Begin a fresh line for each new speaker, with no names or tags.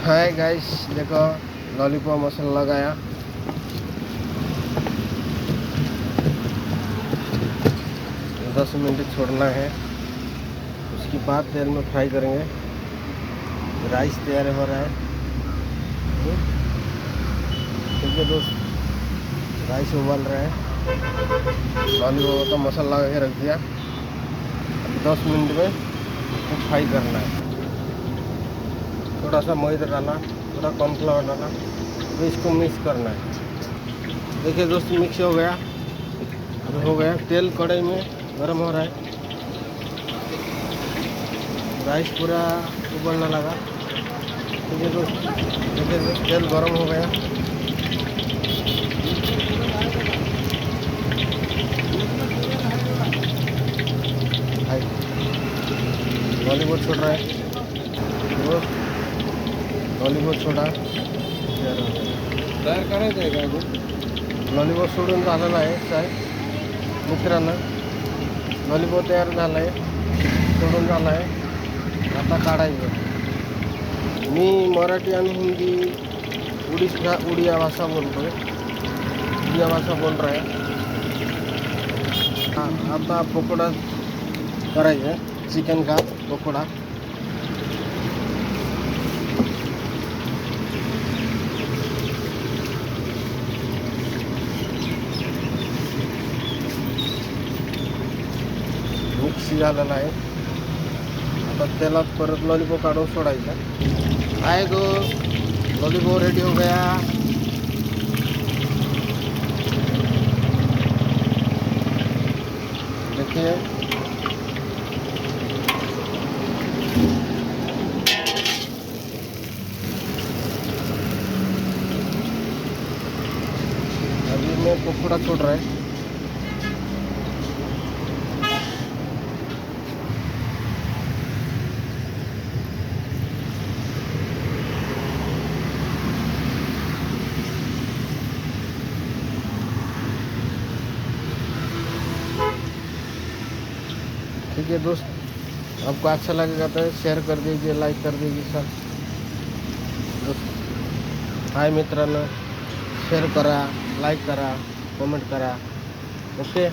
Hi guys, देखो lollipop मसाला लगाया। 10 minute छोड़ना है, उसके बाद तेल में फ्राई करेंगे। राइस तैयार हो रहा है। ठीक है दोस्त, राइस उबाल रहा है। लॉलीपॉप का मसाला लगा के रख दिया। 10 मिनट में फ्राई करना है। थोड़ा सा मैदा डाला, थोड़ा कॉर्नफ्लावर डाला, तो इसको मिक्स करना है। देखिए दोस्त, मिक्स हो गया। अब हो गया, तेल कढ़ाई में गर्म हो रहा है। राइस पूरा उबलने लगा। ठीक है दोस्त, देखिए दोस्त, तेल गर्म हो गया। लॉलीपॉप छोड़ रहा है दोस्त, लॉलीपॉप छोड़ा तयार करायचं आहे का अजून? लॉलीपॉप सोडून झालेला आहे साहेब मित्रांनो। लॉलीपॉप तयार झाला आहे, सोडून झाला आहे, आता काढायचं। मी मराठी आणि हिंदी उड़िया भाषा बोलतो, उड़िया भाषा बोल रहा है। आता पकोड़ा करायचं, चिकन का पकोड़ा। मिक्स झालेला आहे। आता तेलात परत लॉलीपॉप काढून सोडायचा आहे। तो लॉलीपॉप रेडी हो गया। देखिए अभी मैं पकोड़ा छोड़ रहा है। ठीक है दोस्त, आपको अच्छा लगेगा तो शेयर कर दीजिए, लाइक कर दीजिए सर दोस्त। हाय मित्रांनो, शेअर करा, लाईक करा, कमेंट करा। ओके।